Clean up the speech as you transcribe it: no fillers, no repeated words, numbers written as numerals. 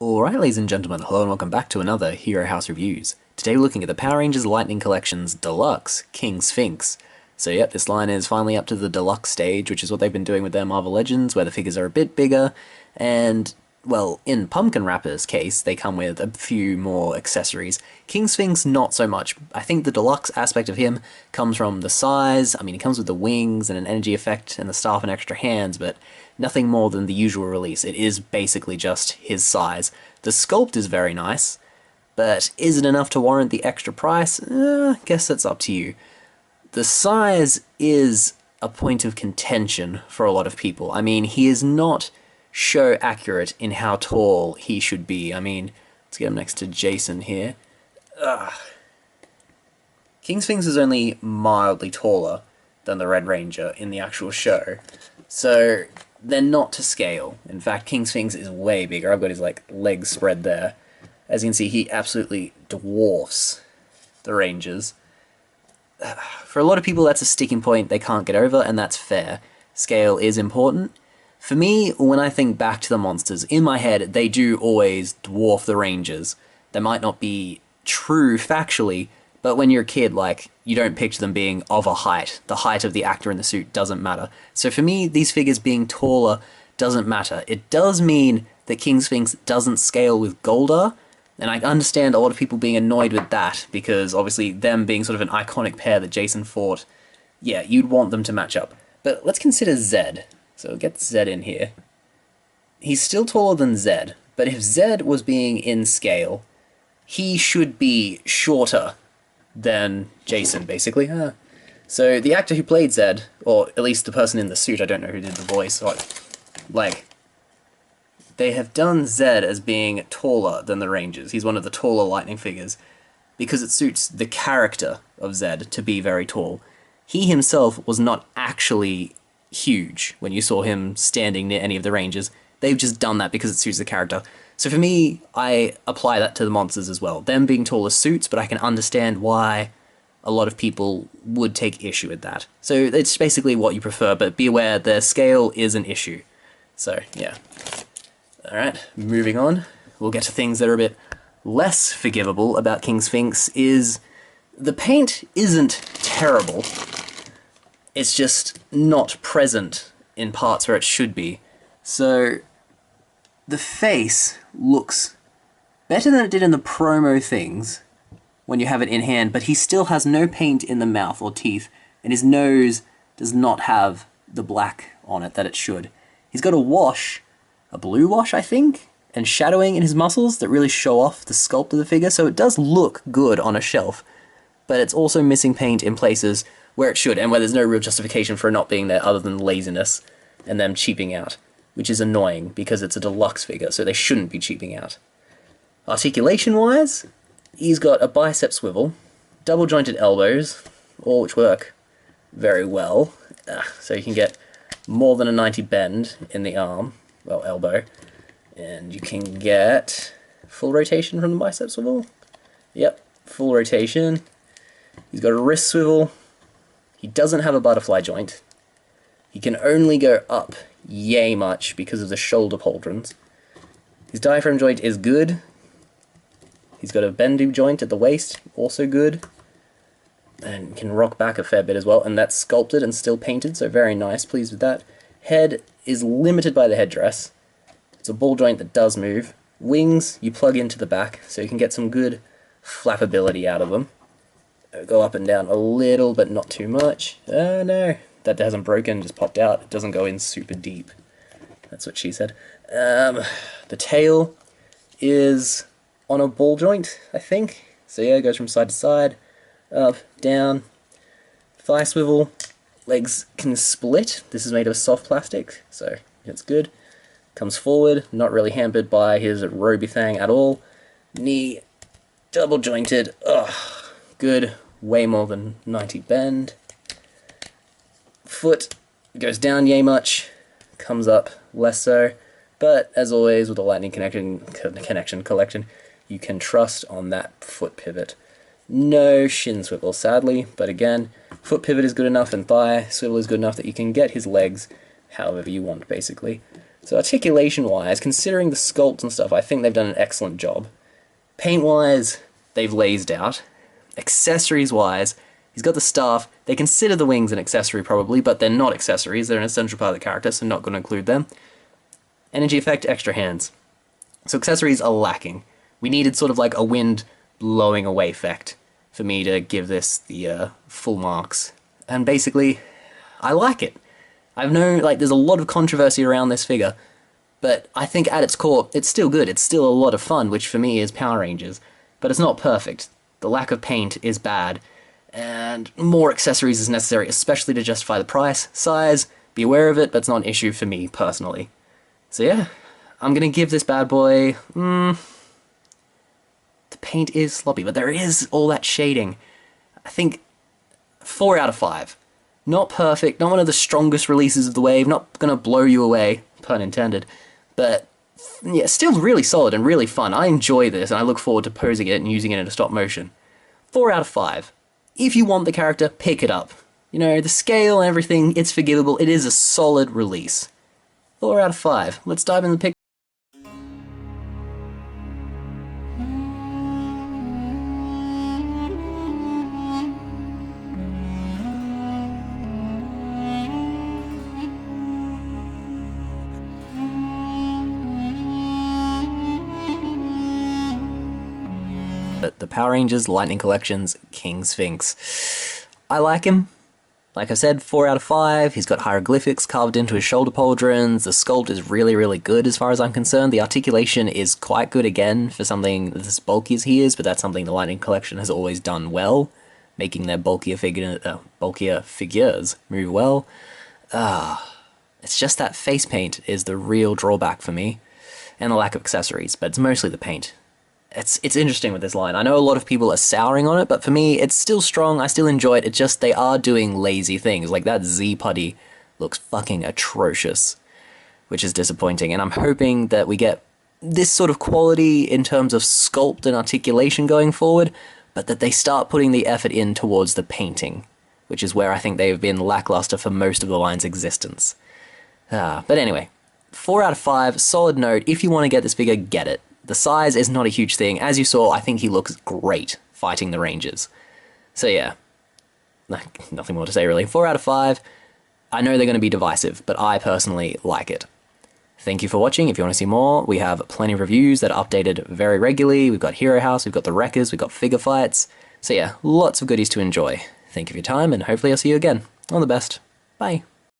Alright, ladies and gentlemen, hello and welcome back to another Hero House Reviews. Today we're looking at the Power Rangers Lightning Collection's Deluxe King Sphinx. So yep, this line is finally up to the Deluxe stage, which is what they've been doing with their Marvel Legends, where the figures are a bit bigger, and, well, in Pumpkin Wrapper's case, they come with a few more accessories. King Sphinx, not so much. I think the Deluxe aspect of him comes from the size. I mean, he comes with the wings and an energy effect and the staff and extra hands, but nothing more than the usual release. It is basically just his size. The sculpt is very nice, but is it enough to warrant the extra price? Guess that's up to you. The size is a point of contention for a lot of people. I mean, he is not show accurate in how tall he should be. I mean, let's get him next to Jason here. King Sphinx is only mildly taller than the Red Ranger in the actual show, so they're not to scale. In fact, King Sphinx is way bigger. I've got his legs spread there. As you can see, he absolutely dwarfs the Rangers. For a lot of people, that's a sticking point they can't get over, and that's fair. Scale is important. For me, when I think back to the monsters, in my head, they do always dwarf the Rangers. They might not be true factually, but when you're a kid, you don't picture them being of a height. The height of the actor in the suit doesn't matter. So for me, these figures being taller doesn't matter. It does mean that King Sphinx doesn't scale with Goldar, and I understand a lot of people being annoyed with that, because obviously them being sort of an iconic pair that Jason fought, yeah, you'd want them to match up. But let's consider Zed. So get Zed in here. He's still taller than Zed, but if Zed was being in scale, he should be shorter than Jason, basically. So the actor who played Zed, or at least the person in the suit, I don't know who did the voice, they have done Zed as being taller than the Rangers. He's one of the taller Lightning figures, because it suits the character of Zed to be very tall. He himself was not actually huge when you saw him standing near any of the Rangers. They've just done that because it suits the character. So for me, I apply that to the monsters as well. Them being taller suits, but I can understand why a lot of people would take issue with that. So it's basically what you prefer, but be aware their scale is an issue. So, yeah. Alright, moving on. We'll get to things that are a bit less forgivable about King Sphinx is the paint isn't terrible. It's just not present in parts where it should be. So the face looks better than it did in the promo things when you have it in hand, but he still has no paint in the mouth or teeth, and his nose does not have the black on it that it should. He's got a wash, a blue wash I think, and shadowing in his muscles that really show off the sculpt of the figure, so it does look good on a shelf, but it's also missing paint in places where it should, and where there's no real justification for it not being there other than laziness and them cheaping out, which is annoying because it's a deluxe figure, so they shouldn't be cheaping out. Articulation-wise, he's got a bicep swivel, double-jointed elbows, all which work very well, so you can get more than a 90 bend in the arm, well, elbow, and you can get full rotation from the bicep swivel. Yep, full rotation. He's got a wrist swivel. He doesn't have a butterfly joint. He can only go up yay much because of the shoulder pauldrons. His diaphragm joint is good. He's got a bendu joint at the waist, also good. And can rock back a fair bit as well, and that's sculpted and still painted, so very nice, pleased with that. Head is limited by the headdress. It's a ball joint that does move. Wings you plug into the back, so you can get some good flappability out of them. Go up and down a little, but not too much. Oh no, that hasn't broken, just popped out. It doesn't go in super deep. That's what she said. The tail is on a ball joint, I think. So yeah, it goes from side to side, up, down. Thigh swivel. Legs can split. This is made of soft plastic, so it's good. Comes forward, not really hampered by his Roby thing at all. Knee, double jointed. Ugh, good. Way more than 90 bend. Foot goes down yay much, comes up less so, but as always with the Lightning collection, you can trust on that foot pivot. No shin swivel, sadly, but again, foot pivot is good enough and thigh swivel is good enough that you can get his legs however you want, basically. So articulation-wise, considering the sculpt and stuff, I think they've done an excellent job. Paint-wise, they've lazed out. Accessories-wise, he's got the staff. They consider the wings an accessory probably, but they're not accessories. They're an essential part of the character, so not going to include them. Energy effect, extra hands. So accessories are lacking. We needed sort of like a wind blowing away effect for me to give this the full marks. And basically, I like it. I've known, like, there's a lot of controversy around this figure, but I think at its core, it's still good. It's still a lot of fun, which for me is Power Rangers. But it's not perfect. The lack of paint is bad, and more accessories is necessary, especially to justify the price. Size, be aware of it, but it's not an issue for me, personally. So yeah, I'm gonna give this bad boy... the paint is sloppy, but there is all that shading. I think 4 out of 5. Not perfect, not one of the strongest releases of the wave, not gonna blow you away, pun intended, but yeah, still really solid and really fun. I enjoy this, and I look forward to posing it and using it in a stop motion. 4 out of 5. If you want the character, pick it up. You know, the scale and everything, it's forgivable. It is a solid release. 4 out of 5. Let's dive in the pic. The Power Rangers Lightning Collection's King Sphinx. I like him. Like I said, 4 out of 5. He's got hieroglyphics carved into his shoulder pauldrons. The sculpt is really, really good as far as I'm concerned. The articulation is quite good again for something as bulky as he is, but that's something the Lightning Collection has always done well, making their bulkier figures move well. It's just that face paint is the real drawback for me, and the lack of accessories, but it's mostly the paint. It's interesting with this line. I know a lot of people are souring on it, but for me, it's still strong. I still enjoy it. It's just they are doing lazy things. Like that Z putty looks fucking atrocious, which is disappointing. And I'm hoping that we get this sort of quality in terms of sculpt and articulation going forward, but that they start putting the effort in towards the painting, which is where I think they've been lackluster for most of the line's existence. But anyway, 4 out of 5, solid note. If you want to get this figure, get it. The size is not a huge thing. As you saw, I think he looks great fighting the Rangers. So yeah, nothing more to say really. 4 out of 5. I know they're going to be divisive, but I personally like it. Thank you for watching. If you want to see more, we have plenty of reviews that are updated very regularly. We've got Hero House, we've got the Wreckers, we've got figure fights. So yeah, lots of goodies to enjoy. Thank you for your time, and hopefully I'll see you again. All the best. Bye.